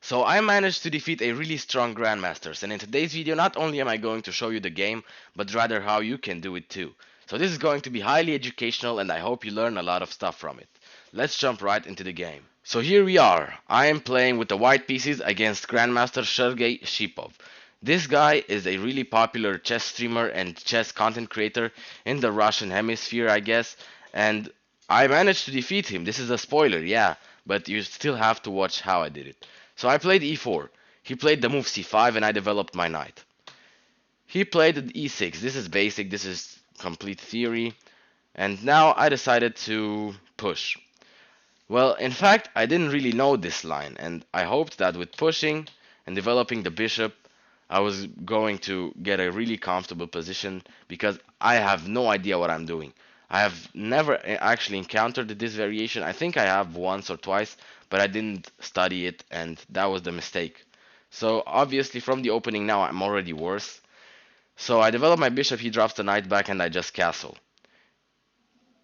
So I managed to defeat a really strong grandmasters, and in today's video not only am I going to show you the game, but rather how you can do it too. So this is going to be highly educational and I hope you learn a lot of stuff from it. Let's jump right into the game. So here we are. I am playing with the white pieces against Grandmaster Sergey Shipov. This guy is a really popular chess streamer and chess content creator in the Russian hemisphere, I guess, and I managed to defeat him. This is a spoiler, yeah, but you still have to watch how I did it. So I played e4. He played the move c5 and I developed my knight. He played e6. This is basic, this is complete theory. And now I decided to push. Well, in fact, I didn't really know this line, and I hoped that with pushing and developing the bishop, I was going to get a really comfortable position because I have no idea what I'm doing. I have never actually encountered this variation. I think I have once or twice, but I didn't study it, and that was the mistake. So obviously from the opening now I'm already worse. So I develop my bishop, he drops the knight back, and I just castle.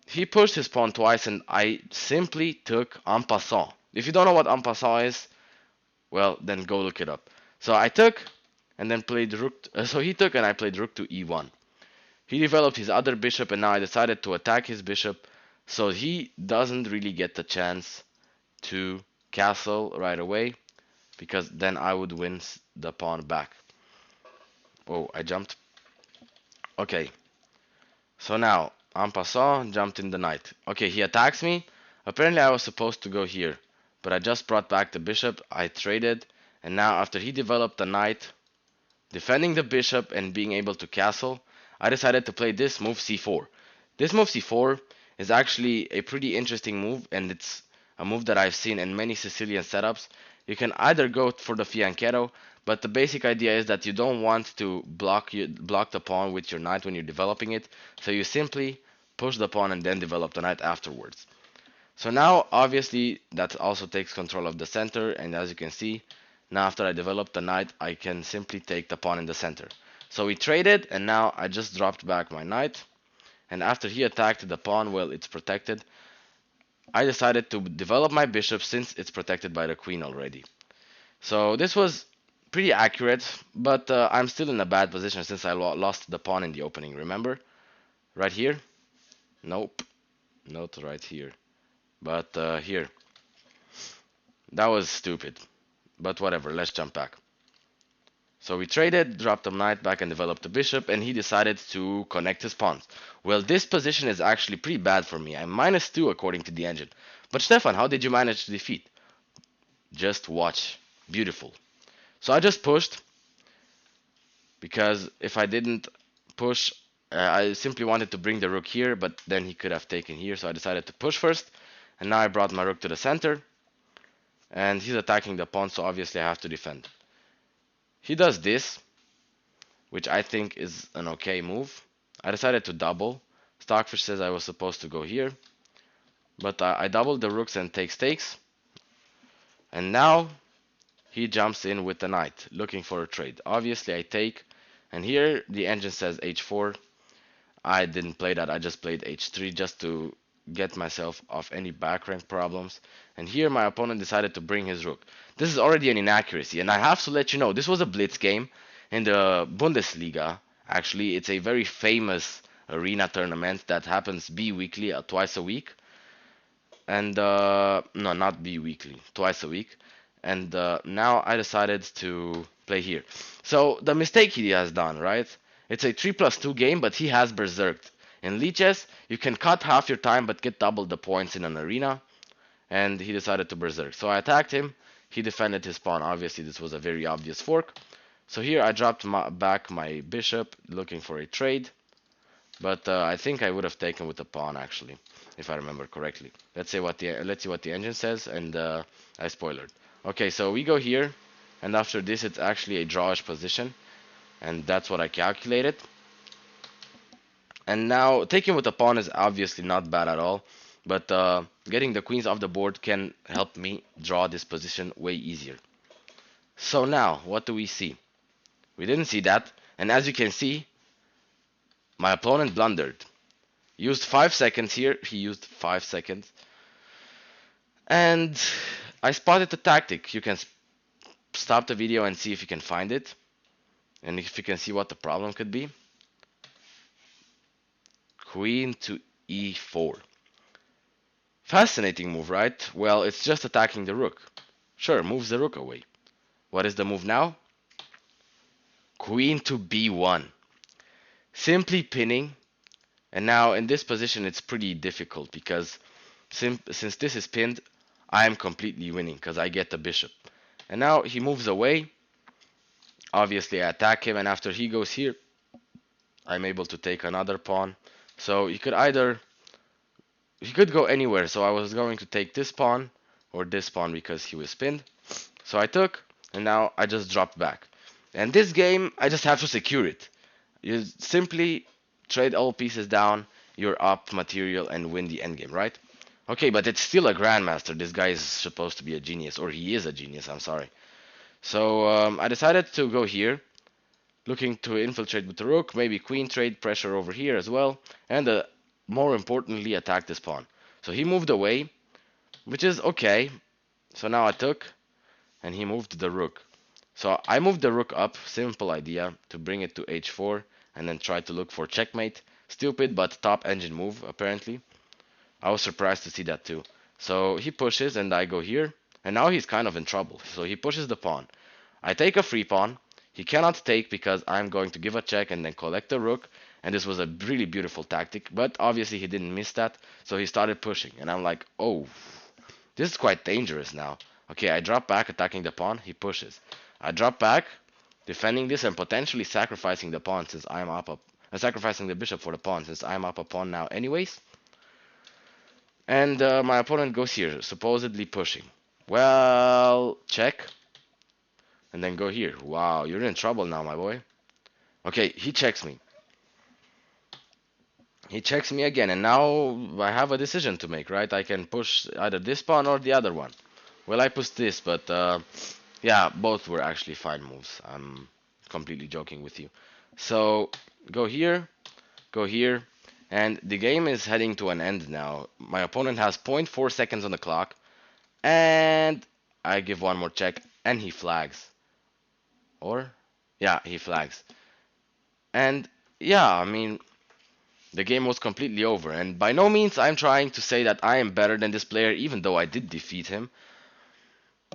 He pushed his pawn twice and I simply took en passant. If you don't know what en passant is, well, then go look it up. So I took and then played rook. So he took and I played rook to e1. He developed his other bishop and now I decided to attack his bishop so he doesn't really get the chance to castle right away because then I would win the pawn back. Oh, I jumped. Okay, so now en passant jumped in the knight. Okay, he attacks me. Apparently I was supposed to go here, but I just brought back the bishop. I traded, and now after he developed the knight, defending the bishop and being able to castle, I decided to play this move c4. This move c4 is actually a pretty interesting move, and it's a move that I've seen in many Sicilian setups. You can either go for the fianchetto, but the basic idea is that you don't want to block the pawn with your knight when you're developing it, so you simply push the pawn and then develop the knight afterwards. So now obviously that also takes control of the center, and as you can see, now after I develop the knight I can simply take the pawn in the center. So we traded and now I just dropped back my knight, and after he attacked the pawn, well, it's protected. I decided to develop my bishop since it's protected by the queen already. So this was pretty accurate, but I'm still in a bad position since I lost the pawn in the opening, remember? Right here? Nope, not right here. But here. That was stupid. But whatever, let's jump back. So we traded, dropped the knight back and developed the bishop, and he decided to connect his pawns. Well, this position is actually pretty bad for me. I'm -2 according to the engine. But Stefan, how did you manage to defeat? Just watch. Beautiful. So I just pushed, because if I didn't push, I simply wanted to bring the rook here, but then he could have taken here, so I decided to push first. And now I brought my rook to the center, and he's attacking the pawn, so obviously I have to defend. He does this, which I think is an okay move. I decided to double. Stockfish says I was supposed to go here, but I doubled the rooks and takes. And now he jumps in with the knight, looking for a trade. Obviously I take, and here the engine says h4. I didn't play that, I just played h3 just to get myself off any back rank problems. And here my opponent decided to bring his rook. This is already an inaccuracy, and I have to let you know, this was a blitz game in the Bundesliga. Actually, it's a very famous arena tournament that happens bi-weekly, twice a week. And no, not bi-weekly, twice a week. And now I decided to play here. So the mistake he has done, right? It's a 3+2 game, but he has berserked. In Lichess, you can cut half your time but get double the points in an arena, and he decided to berserk. So I attacked him, he defended his pawn. Obviously this was a very obvious fork. So here I dropped back my bishop, looking for a trade, but I think I would have taken with the pawn actually, if I remember correctly. Let's see what the engine says, and I spoiled. Okay, so we go here, and after this it's actually a drawish position, and that's what I calculated. And now taking with the pawn is obviously not bad at all, but getting the queens off the board can help me draw this position way easier. So now, what do we see? We didn't see that, and as you can see, my opponent blundered. Used 5 seconds here, he used 5 seconds. And I spotted the tactic. You can stop the video and see if you can find it, and if you can see what the problem could be. Queen to e4. Fascinating move, right? Well, it's just attacking the rook. Sure, moves the rook away. What is the move now? Queen to b1. Simply pinning. And now in this position it's pretty difficult because since this is pinned, I am completely winning because I get the bishop. And now he moves away. Obviously I attack him, and after he goes here, I'm able to take another pawn. So he could go anywhere. So I was going to take this pawn or this pawn because he was pinned. So I took, and now I just dropped back. And this game, I just have to secure it. You simply trade all pieces down, you're up material and win the endgame, right? Okay, but it's still a grandmaster. This guy is supposed to be a genius, or he is a genius, I'm sorry. So I decided to go here, looking to infiltrate with the rook, maybe queen trade, pressure over here as well, and more importantly, attack this pawn. So he moved away, which is okay. So now I took, and he moved the rook. So I moved the rook up, simple idea, to bring it to h4, and then try to look for checkmate. Stupid, but top engine move, apparently. I was surprised to see that too. So he pushes, and I go here, and now he's kind of in trouble. So he pushes the pawn. I take a free pawn. He cannot take because I'm going to give a check and then collect the rook, and this was a really beautiful tactic, but obviously he didn't miss that, so he started pushing, and I'm like, oh, this is quite dangerous now. Okay, I drop back attacking the pawn, he pushes. I drop back, defending this and potentially sacrificing the pawn since I'm up, sacrificing the bishop for the pawn since I'm up a pawn now anyways. And my opponent goes here, supposedly pushing. Well, check. And then go here. Wow, you're in trouble now, my boy. Okay, he checks me. He checks me again, and now I have a decision to make, right? I can push either this pawn or the other one. Well, I pushed this, but yeah, both were actually fine moves. I'm completely joking with you. So go here, and the game is heading to an end now. My opponent has 0.4 seconds on the clock, and I give one more check, and he flags. Or, yeah, he flags. And yeah, I mean, the game was completely over, and by no means I'm trying to say that I am better than this player, even though I did defeat him.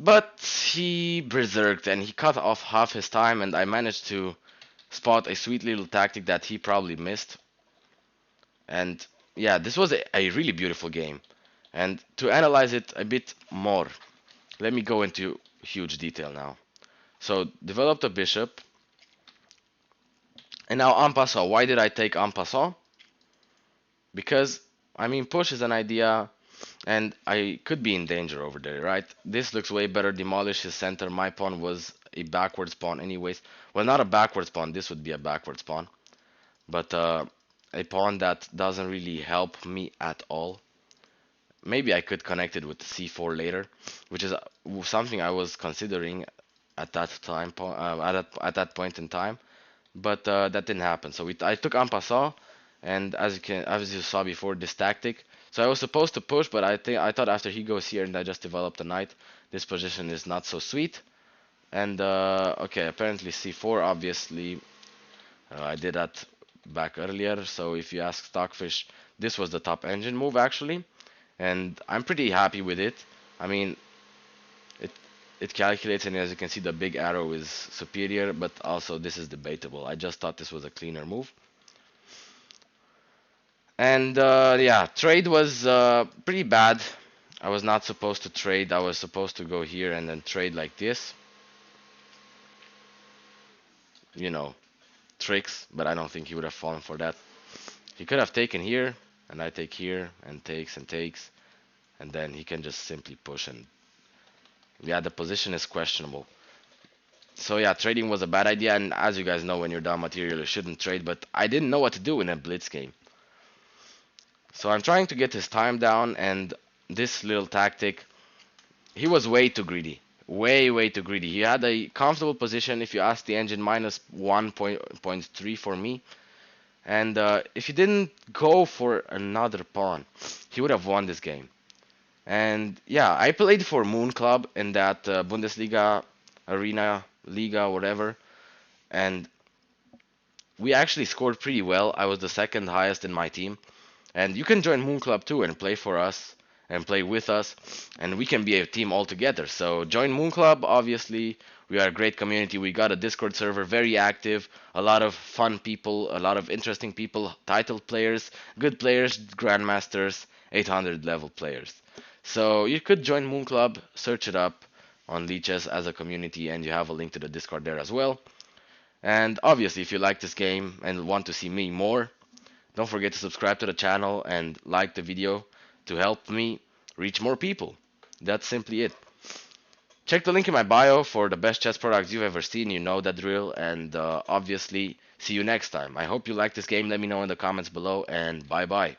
But he berserked and he cut off half his time, and I managed to spot a sweet little tactic that he probably missed. And yeah, this was a really beautiful game. And to analyze it a bit more, let me go into huge detail now. So, developed a bishop. And now en passant. Why did I take en passant? Because, I mean, push is an idea, and I could be in danger over there, right? This looks way better. Demolish his center. My pawn was a backwards pawn anyways. Well, not a backwards pawn. This would be a backwards pawn. But a pawn that doesn't really help me at all. Maybe I could connect it with c4 later, which is something I was considering at that time, at that point in time. But that didn't happen. So I took en passant. And as you saw before, this tactic. So I was supposed to push, but I thought after he goes here and I just developed a knight, this position is not so sweet. And okay, apparently c4. Obviously, I did that back earlier. So if you ask Stockfish, this was the top engine move actually, and I'm pretty happy with it. I mean, it calculates, and as you can see, the big arrow is superior, but also this is debatable. I just thought this was a cleaner move. And yeah, trade was pretty bad. I was not supposed to trade. I was supposed to go here and then trade like this. You know, tricks, but I don't think he would have fallen for that. He could have taken here, and I take here, and takes, and then he can just simply push, and yeah, the position is questionable. So yeah, trading was a bad idea, and as you guys know, when you're down material, you shouldn't trade, but I didn't know what to do in a blitz game. So I'm trying to get his time down, and this little tactic, he was way too greedy. Way too greedy. He had a comfortable position, if you ask the engine, minus 1.3 for me. And if he didn't go for another pawn, he would have won this game. And yeah, I played for Moon Club in that Bundesliga Arena, Liga, whatever, and we actually scored pretty well. I was the second highest in my team. And you can join Moon Club too and play for us and play with us, and we can be a team all together. So join Moon Club, obviously. We are a great community. We got a Discord server, very active, a lot of fun people, a lot of interesting people, titled players, good players, grandmasters, 800 level players. So you could join Moon Club, search it up on Leeches as a community, and you have a link to the Discord there as well. And obviously, if you like this game and want to see me more, don't forget to subscribe to the channel and like the video to help me reach more people. That's simply it. Check the link in my bio for the best chess products you've ever seen. You know that drill. And obviously, see you next time. I hope you like this game. Let me know in the comments below. And bye bye.